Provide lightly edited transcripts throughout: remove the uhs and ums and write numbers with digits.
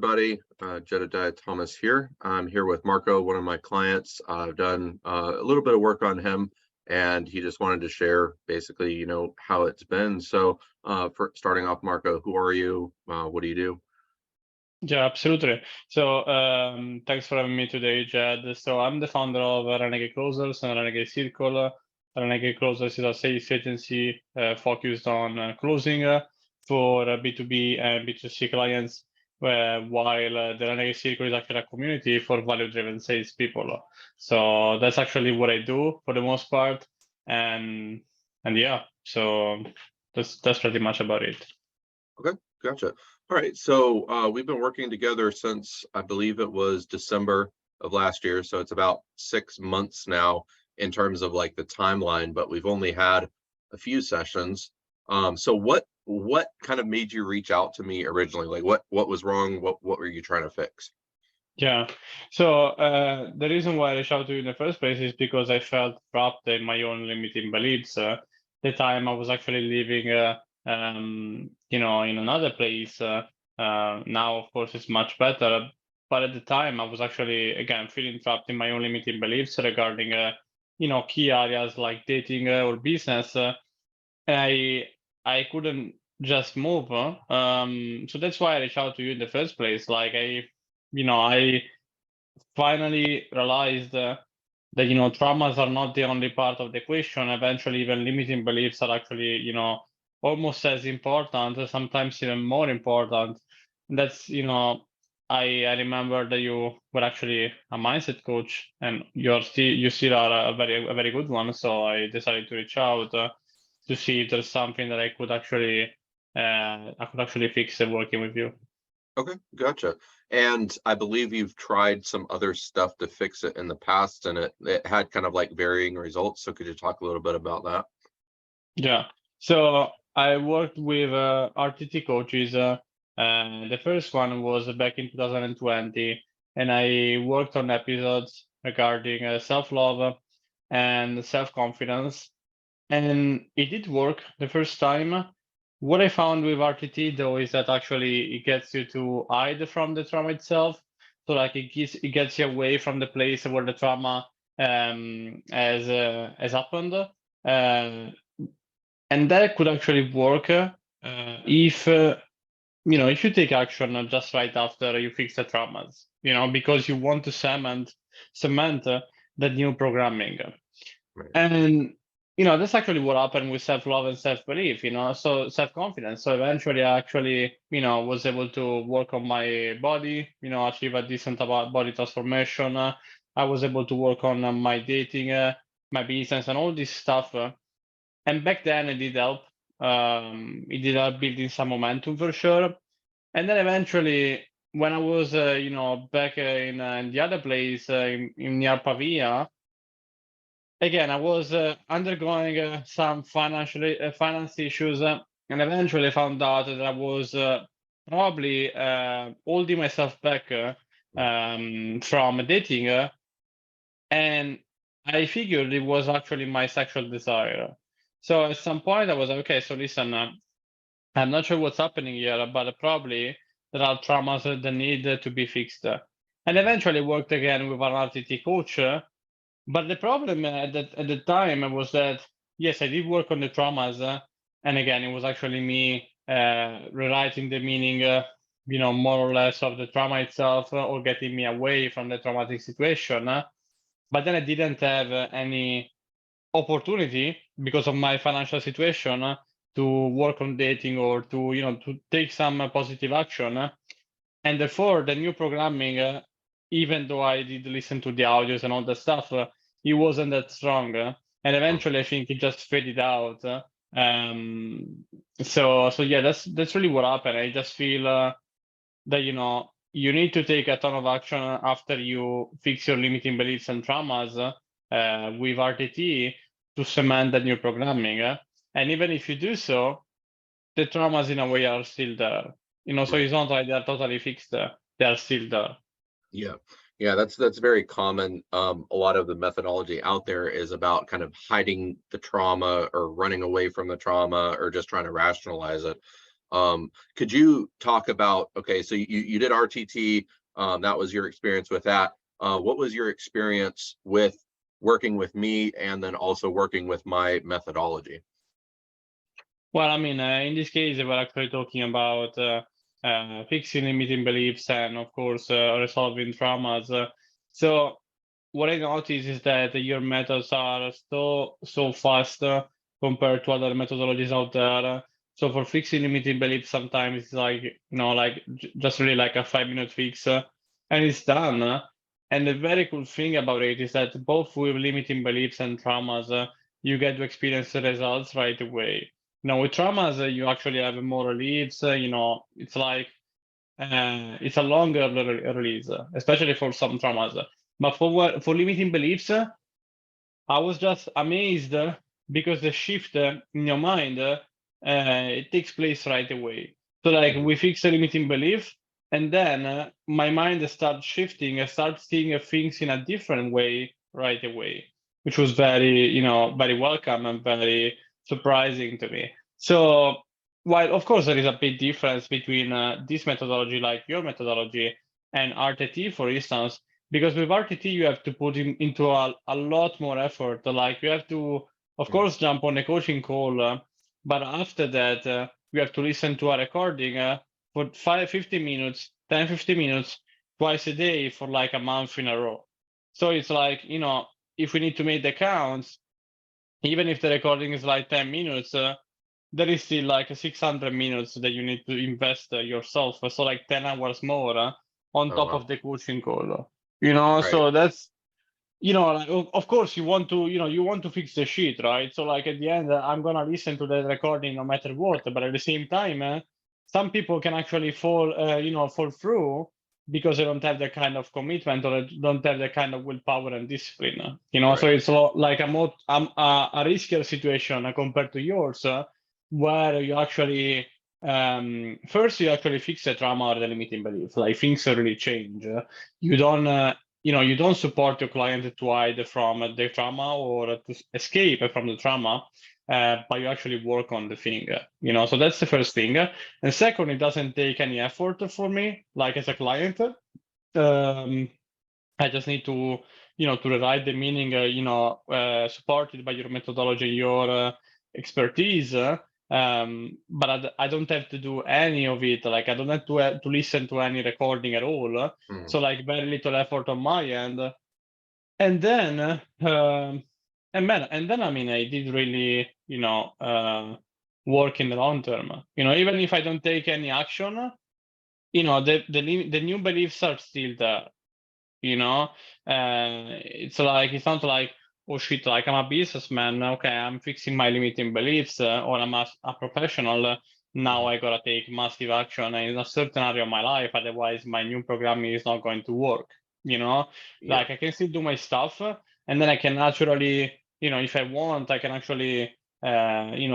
Everybody, Jedediah Thomas here. I'm here with Marco, one of my clients. I've done a little bit of work on him, and he just wanted to share basically, how it's been. So, for starting off, Marco, who are you? What do you do? Yeah, absolutely. So, thanks for having me today, Jed. So, I'm the founder of Renegade Closers and Renegade Circle. Renegade Closers is a sales agency focused on closing for B2B and B2C clients, while the Renegade Circle is actually a community for value-driven salespeople. So, that's actually what I do for the most part, and yeah, so that's pretty much about it. Okay, gotcha. All right, so we've been working together since I believe it was December of last year, so it's about 6 months now in terms of like the timeline, but we've only had a few sessions. So what kind of made you reach out to me originally? Like what was wrong? What were you trying to fix? Yeah. So the reason why I reached out to you in the first place is because I felt trapped in my own limiting beliefs. The time I was actually living, in another place. Now, of course, it's much better. But at the time, I was actually, again, feeling trapped in my own limiting beliefs regarding, key areas like dating or business. And I couldn't just move. So that's why I reached out to you in the first place. Like I finally realized that traumas are not the only part of the equation. Eventually, even limiting beliefs are actually almost as important, sometimes even more important. That's I remember that you were actually a mindset coach, and you still are a very good one. So I decided to reach out to see if there's something that I could actually fix working with you. Okay, gotcha. And I believe you've tried some other stuff to fix it in the past, and it had kind of like varying results. So could you talk a little bit about that? Yeah. So I worked with RTT coaches. The first one was back in 2020, and I worked on episodes regarding self-love and self-confidence. And it did work the first time. What I found with RTT though is that actually it gets you to hide from the trauma itself. So like it gets you away from the place where the trauma has happened. And that could actually work if you take action just right after you fix the traumas, because you want to cement that new programming. Right. And that's actually what happened with self-love and self-belief, so self-confidence. So eventually I actually was able to work on my body, achieve a decent about body transformation. I was able to work on my dating, my business, and all this stuff. And back then it did help. It did help building some momentum for sure. And then eventually, when I was, back in the other place in near Pavia, again I was undergoing some finance issues, and eventually found out that I was probably holding myself back from dating, and I figured it was actually my sexual desire. So at some point I was like, okay, so listen, I'm not sure what's happening here, but probably there are traumas that need to be fixed. And eventually worked again with an RTT coach. But the problem at the time was that, yes, I did work on the traumas. And again, it was actually me rewriting the meaning, more or less of the trauma itself, or getting me away from the traumatic situation. But then I didn't have any opportunity because of my financial situation to work on dating or to take some positive action. And therefore, the new programming, even though I did listen to the audios and all that stuff, it wasn't that strong. And Oh, eventually, I think it just faded out. Um, so yeah, that's really what happened. I just feel that you need to take a ton of action after you fix your limiting beliefs and traumas with RTT to cement the new programming. And even if you do so, the traumas in a way are still there. So right. it's not like they're totally fixed. They are still there. Yeah. Yeah, that's very common. A lot of the methodology out there is about kind of hiding the trauma or running away from the trauma or just trying to rationalize it. Could you talk about, okay, so you did RTT, that was your experience with that. What was your experience with working with me and then also working with my methodology? Well, I mean, in this case, we're actually talking about fixing limiting beliefs and, of course, resolving traumas. So what I noticed is that your methods are so fast compared to other methodologies out there. So for fixing limiting beliefs, sometimes it's like, like just really like a 5-minute fix, and it's done. And the very cool thing about it is that both with limiting beliefs and traumas, you get to experience the results right away. Now with traumas, you actually have more reliefs. It's like it's a longer release, especially for some traumas. But for limiting beliefs, I was just amazed because the shift in your mind it takes place right away. So like Mhm. we fix a limiting belief, and then my mind starts shifting. I start seeing things in a different way right away, which was very welcome and very surprising to me. So while of course there is a big difference between this methodology, like your methodology, and RTT, for instance, because with RTT you have to put into a lot more effort. Like you have to, of Mhm. course, jump on a coaching call, but after that you have to listen to a recording for 15 minutes, 10, 15 minutes, twice a day for like a month in a row. So it's like, if we need to make the counts, even if the recording is like 10 minutes, there is still like 600 minutes that you need to invest yourself. So like 10 hours more on Oh, top wow. of the coaching call. Right. So that's, like, of course you want to, you want to fix the shit, right? So like at the end, I'm gonna listen to the recording no matter what. But at the same time, some people can actually fall through because they don't have the kind of commitment or they don't have the kind of willpower and discipline. So Right. it's like a riskier situation compared to yours, where you actually first you actually fix the trauma or the limiting belief. Like things really change. You don't you don't support your client to hide from the trauma or to escape from the trauma, but you actually work on the thing. So that's the first thing. And second, it doesn't take any effort for me, like as a client. Um, I just need to rewrite the meaning, supported by your methodology, your expertise. But I don't have to do any of it. Like I don't have to listen to any recording at all. Mhm. So like very little effort on my end. And then, and then I mean, I did really, work in the long term. Even if I don't take any action, the new beliefs are still there. you know it's not like, oh shit, like I'm a businessman, okay, I'm fixing my limiting beliefs, or I'm a professional, now Mhm. I gotta take massive action in a certain area of my life, otherwise my new programming is not going to work. you know Yeah. like I can still do my stuff, and then I can naturally, if I want, I can actually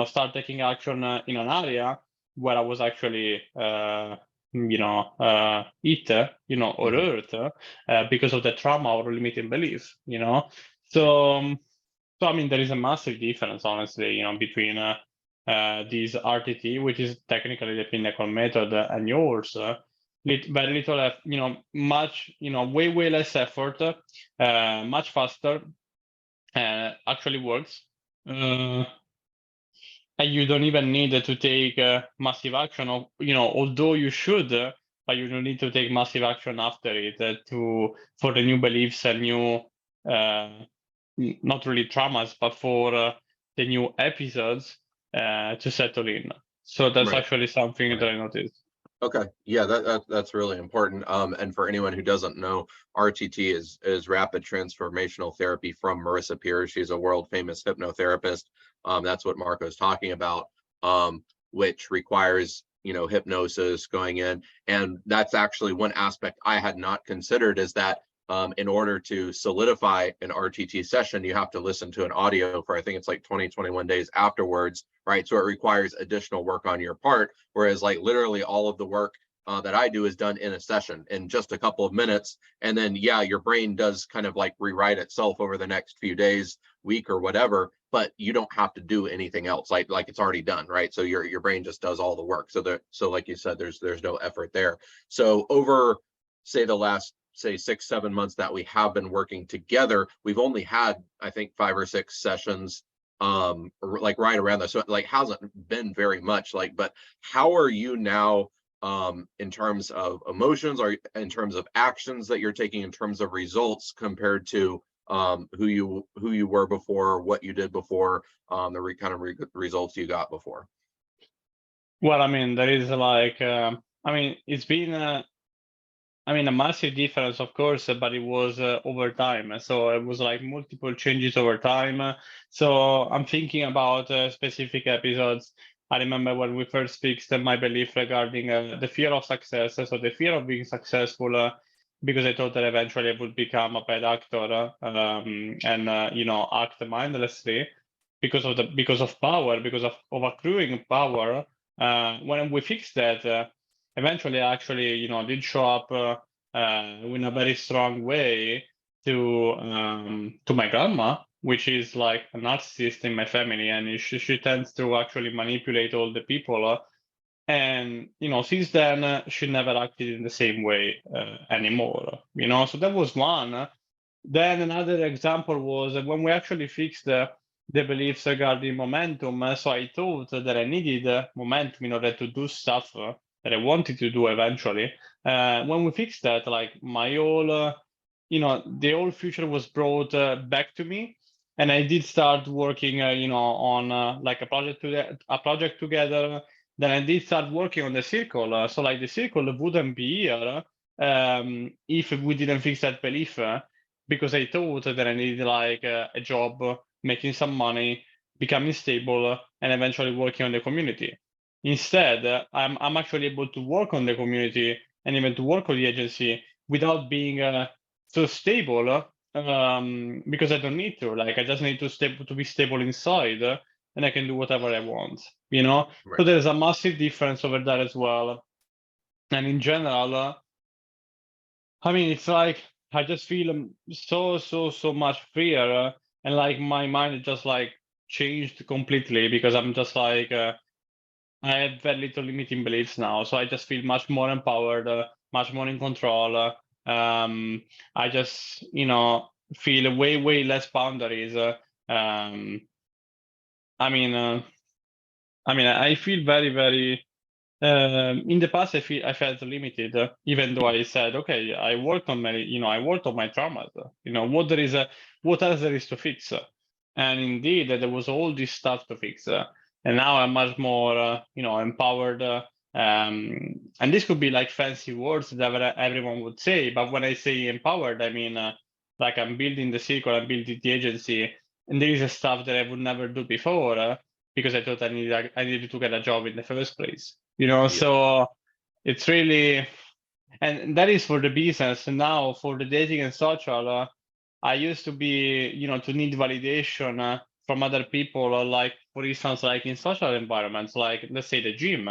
start taking action in an area where I was actually hit, or Mhm. hurt, because of the trauma or limiting belief. Right. So, so I mean, there is a massive difference, honestly, between this RTT, which is technically the pinnacle method, and yours. Very little, much, way less effort, much faster, actually works. Uh, and you don't even need to take massive action, or, although you should, but you don't need to take massive action after it for the new beliefs and new, uh, not really traumas, but for the new episodes to settle in. So that's Right. actually something that Right. I noticed. Okay. Yeah, that's really important. And for anyone who doesn't know, RTT is rapid transformational therapy from Marissa Peer. She's a world famous hypnotherapist. That's what Marco's talking about, which requires, hypnosis going in. And that's actually one aspect I had not considered, is that in order to solidify an RTT session, you have to listen to an audio for, I think it's like 20, 21 days afterwards, right? So it requires additional work on your part. Whereas like literally all of the work that I do is done in a session in just a couple of minutes. And then, yeah, your brain does kind of like rewrite itself over the next few days, week, or whatever, but you don't have to do anything else. Like it's already done, right? So your brain just does all the work. So like you said, there's no effort there. So over, say, the last, say, 6 7 months that we have been working together, we've only had, I think, 5 or 6 sessions, like right around there. So it like hasn't been very much, like, but how are you now, in terms of emotions, or in terms of actions that you're taking, in terms of results, compared to who you were before, what you did before, kind of results you got before? Well, I mean, there is like, I mean, it's been, I mean, a massive difference, of course, but it was over time. So it was like multiple changes over time. So I'm thinking about specific episodes. I remember when we first fixed my belief regarding the fear of success. So the fear of being successful, because I thought that eventually I would become a bad actor, and act mindlessly because of power, because of accruing power. When we fixed that, eventually I actually did show up in a very strong way to my grandma, which is like a narcissist in my family, and she tends to actually manipulate all the people. And since then, she never acted in the same way anymore. So that was one. Then another example was when we actually fixed the beliefs regarding momentum. So I thought that I needed momentum in order to do stuff that I wanted to do eventually. When we fixed that, like my whole, the whole future was brought back to me, and I did start working, on like a project together. Then I did start working on the circle. So like the circle wouldn't be here if we didn't fix that belief. Because I thought that I needed like a job, making some money, becoming stable, and eventually working on the community. Instead, I'm actually able to work on the community and even to work on the agency without being so stable, because I don't need to. Like I just need to be stable inside, and I can do whatever I want. Right. So there's a massive difference over there as well. And in general, I mean, it's like I just feel so much freer, and like my mind just like changed completely because I'm just like I have very little limiting beliefs now, so I just feel much more empowered, much more in control. I just feel way less boundaries. Um, I mean, I feel very. In the past, I felt limited, even though I said, okay, I worked on my traumas. What else there is to fix? And indeed, there was all this stuff to fix. And now I'm much more, empowered. And this could be like fancy words that everyone would say, but when I say empowered, I mean, like I'm building the circle, I'm building the agency, and there is a stuff that I would never do before, because I thought I needed to get a job in the first place. Yeah. So it's really, and that is for the business. And now for the dating and social, I used to be, to need validation from other people, like for instance, like in social environments, like let's say the gym.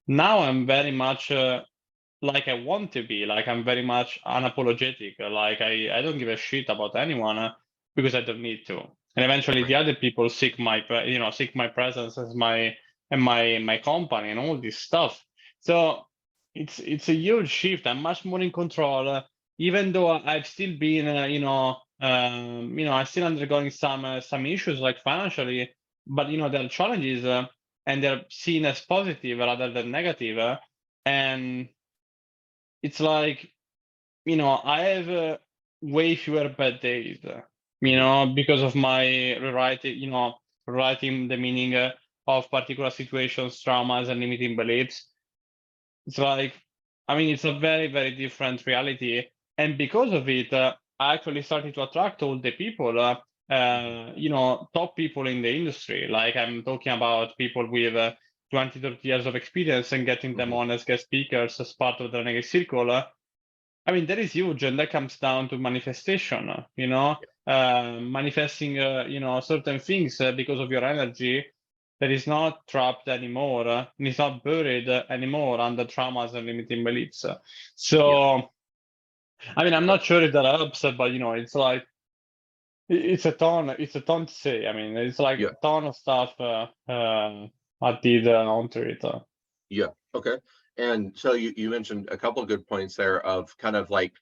Now I'm very much like I want to be, like I'm very much unapologetic. Like I don't give a shit about anyone because I don't need to. And eventually Right. the other people seek seek my presence as my company and all this stuff. So it's a huge shift. I'm much more in control, even though I've still been, I'm still undergoing some issues like financially, but there are challenges, and they're seen as positive rather than negative. And it's like, I have way fewer bad days, Mhm. because of my rewriting the meaning of particular situations, traumas, and limiting beliefs. It's like, it's a very different reality. And because of it, I actually started to attract all the people, Mhm. top people in the industry. Like I'm talking about people with 20, 30 years of experience and getting them Mhm. on as guest speakers as part of the Renegade Circle. That is huge, and that comes down to manifestation, manifesting, certain things because of your energy. that is not trapped anymore and is not buried anymore under traumas and limiting beliefs. So, I mean, I'm not sure if that helps, but it's like it's a ton. It's a ton to say. I mean, it's like Yeah. a ton of stuff I did onto it. Yeah. Okay. And so you mentioned a couple of good points there of kind of like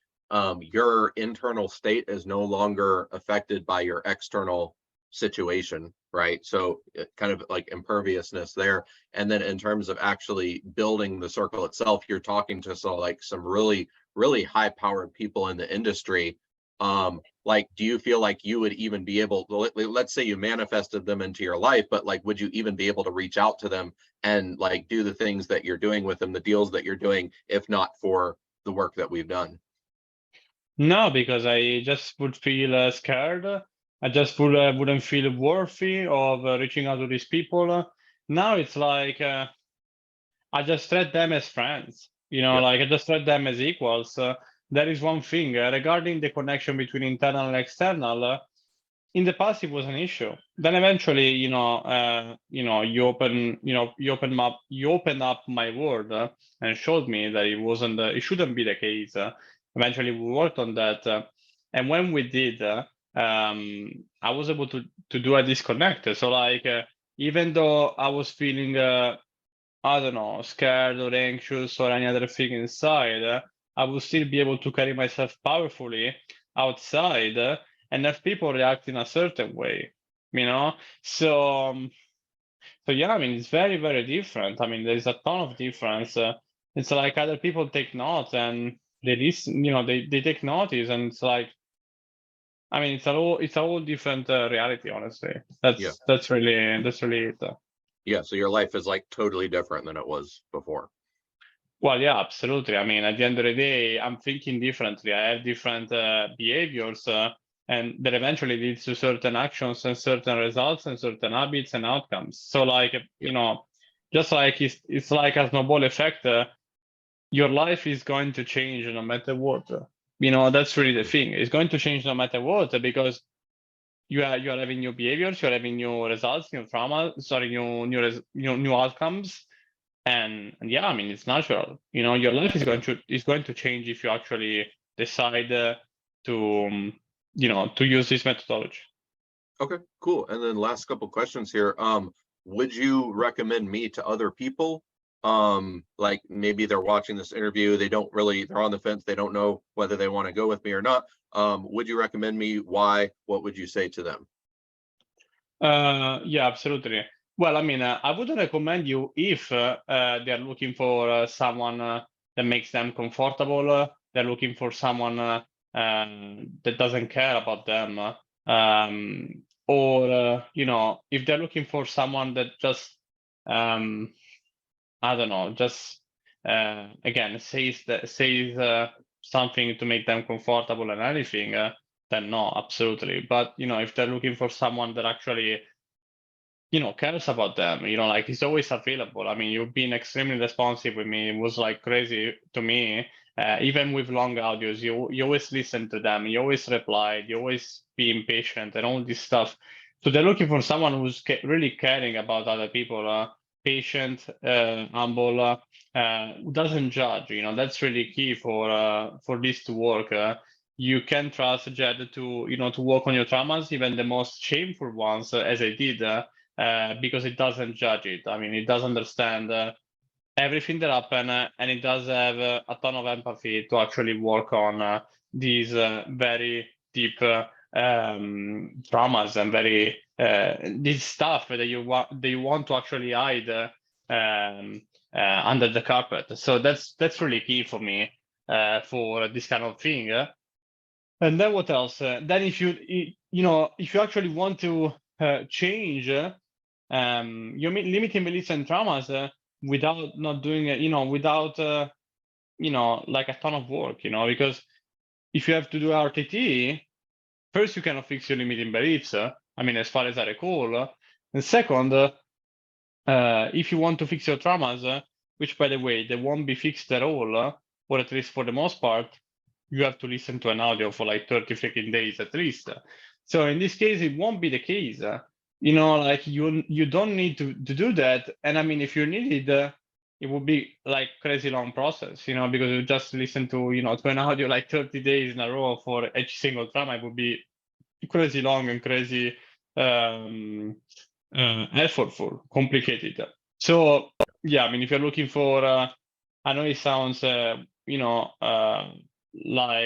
your internal state is no longer affected by your external situation, right? So kind of like imperviousness there. And then in terms of actually building the circle itself, you're talking to some really, really high powered people in the industry. Like, do you feel like you would even be able to, let's say you manifested them into your life, but like, would you even be able to reach out to them and like do the things that you're doing with them, the deals that you're doing, if not for the work that we've done? No, because I just would feel scared. I just wouldn't feel worthy of reaching out to these people. Now it's like I just treat them as friends. Yeah. Like I just treat them as equals. That is one thing. Regarding the connection between internal and external, in the past it was an issue. Then eventually, you opened up my world and showed me that it wasn't, it shouldn't be the case. Eventually, we worked on that, and when we did, I was able to do a disconnect. So like, even though I was feeling, I don't know, scared or anxious or any other thing inside, I would still be able to carry myself powerfully outside and have people react in a certain way, you know? So, so yeah, I mean, it's very, very different. I mean, there's a ton of difference. It's like other people take note and they listen, they take notice, and it's like, I mean, it's a whole different reality, honestly. Yeah. That's really it. Yeah. So your life is like totally different than it was before. Well, yeah, absolutely. I mean, at the end of the day, I'm thinking differently. I have different behaviors, and that eventually leads to certain actions and certain results and certain habits and outcomes. So, like, Yeah. just like it's like a snowball effect. Your life is going to change no matter what. That's really the thing. It's going to change no matter what, because you are having new behaviors, you're having new results, new trauma, sorry, new outcomes. And yeah, I mean, it's natural. Your life is going to change if you actually decide to to use this methodology. Okay, cool. And then last couple questions here. Would you recommend me to other people? Like maybe they're watching this interview, they're on the fence, they don't know whether they want to go with me or not. Would you recommend me? Why? What would you say to them? Yeah, absolutely. Well, I mean, I would recommend you if they're looking for someone that makes them comfortable. They're looking for someone that doesn't care about them, or if they're looking for someone that just I don't know, just again says something to make them comfortable and anything, then no, absolutely. But if they're looking for someone that actually cares about them, like he's always available. I mean, you've been extremely responsive with me. It was like crazy to me. Even with long audios, you always listen to them. You always replied. You always be impatient and all this stuff. So they're looking for someone who's really caring about other people, patient, humble, who doesn't judge. That's really key for this to work. You can trust Jed to work on your traumas, even the most shameful ones, as I did. Because it doesn't judge it. I mean, it does understand everything that happened, and it does have a ton of empathy to actually work on these very deep traumas and very this stuff that you want to actually hide under the carpet. So that's really key for me for this kind of thing. And then what else? Then if you actually want to change your limiting beliefs and traumas without not doing it, without like a ton of work, because if you have to do RTT, first you cannot fix your limiting beliefs. I mean, as far as I recall, and second, if you want to fix your traumas, which by the way they won't be fixed at all, or at least for the most part, you have to listen to an audio for like 30 freaking days at least. So in this case, it won't be the case. like you don't need to do that. And I mean, if you needed, it would be like crazy long process, because you just listen to to an audio like 30 days in a row for each single trauma. It would be crazy long and crazy effortful, complicated. So yeah, I mean, if you're looking for, I know it sounds, like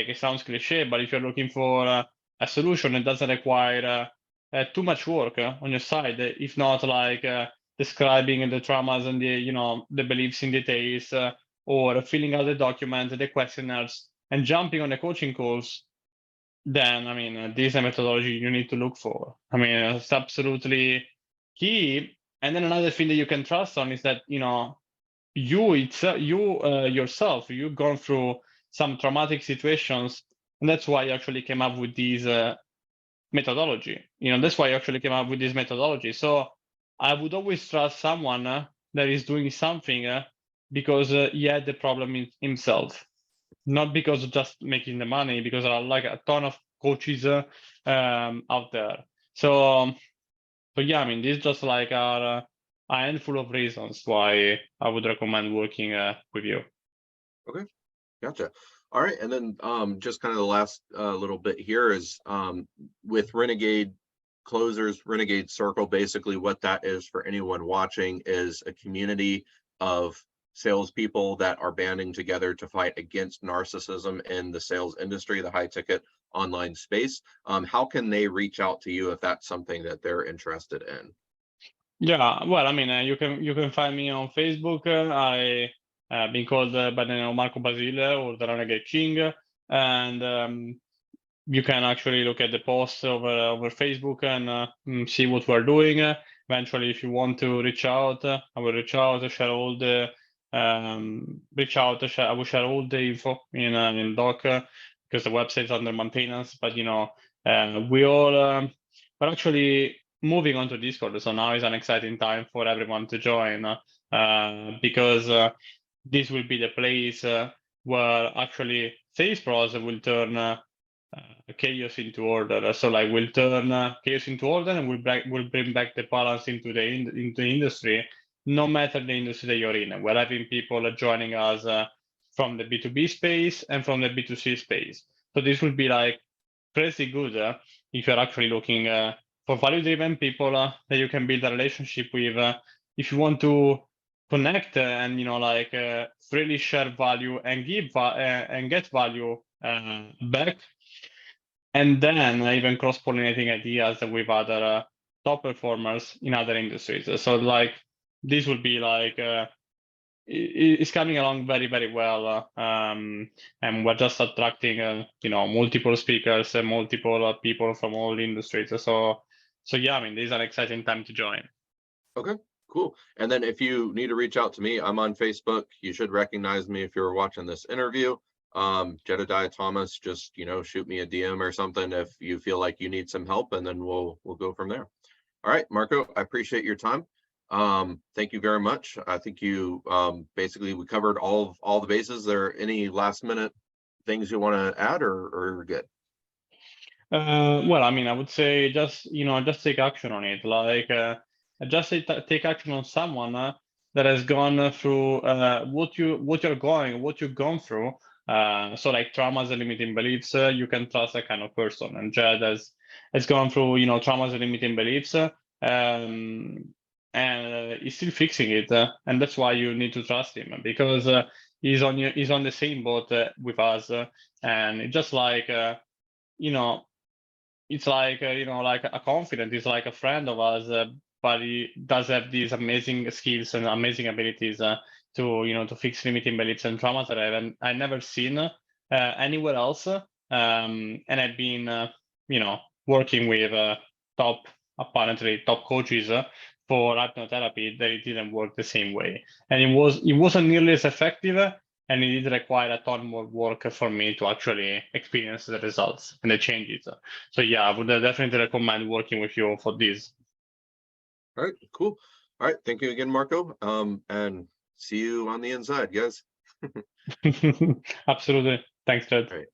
it sounds cliche, but if you're looking for a solution that doesn't require too much work on your side, if not like describing the traumas and the beliefs in details, or filling out the document, the questionnaires, and jumping on the coaching calls, then I mean, this is a methodology you need to look for. I mean, it's absolutely key. And then another thing that you can trust on is that yourself, you've gone through some traumatic situations, and that's why you actually came up with these methodology. That's why I actually came up with this methodology. So I would always trust someone that is doing something because he had the problem himself, not because of just making the money, because there are like a ton of coaches out there. So yeah, I mean, these just like are a handful of reasons why I would recommend working with you. Okay, gotcha. All right, and then just kind of the last little bit here is with Renegade Closers, Renegade Circle. Basically, what that is for anyone watching is a community of salespeople that are banding together to fight against narcissism in the sales industry, the high ticket online space. How can they reach out to you if that's something that they're interested in? Yeah, well, I mean, you can find me on Facebook. I been called by the name of Marco Basile or the Renegade King, and you can actually look at the posts over Facebook and see what we're doing. Eventually, if you want to reach out, I will reach out, share all the reach out. I will share all the info in doc because the website's under maintenance. But we all we're actually moving on to Discord, so now is an exciting time for everyone to join because this will be the place where actually sales pros will turn chaos into order. So like we'll turn chaos into order, and we'll bring back the balance into the industry, no matter the industry that you're in. We're having people joining us from the B2B space and from the B2C space. So this will be like pretty good if you're actually looking for value-driven people that you can build a relationship with. If you want to connect and freely share value and and get value back, and then even cross-pollinating ideas with other top performers in other industries. So like this will be like it's coming along very, very well, and we're just attracting multiple speakers and multiple people from all industries. So yeah, I mean, this is an exciting time to join. Okay, cool. And then if you need to reach out to me, I'm on Facebook. You should recognize me if you're watching this interview. Jedediah Thomas, just shoot me a DM or something if you feel like you need some help, and then we'll go from there. All right, Marco, I appreciate your time. Thank you very much. I think you basically we covered all the bases. There any last minute things you want to add, or we're good? Well, I mean, I would say just take action on it. Like just take action on someone that has gone through what you've gone through. So like traumas and limiting beliefs, you can trust that kind of person. And Jed has gone through traumas and limiting beliefs, and he's still fixing it. And that's why you need to trust him, because he's on the same boat with us, and it's just like it's like like a confidant. He's like a friend of ours, but he does have these amazing skills and amazing abilities to fix limiting beliefs and traumas that I never seen anywhere else. And I've been working with apparently top coaches for hypnotherapy that it didn't work the same way, and it wasn't nearly as effective. And it did require a ton more work for me to actually experience the results and the changes. So yeah, I would definitely recommend working with you for this. All right, cool. All right, thank you again, Marco. And see you on the inside, guys. Absolutely. Thanks, Ted. All right.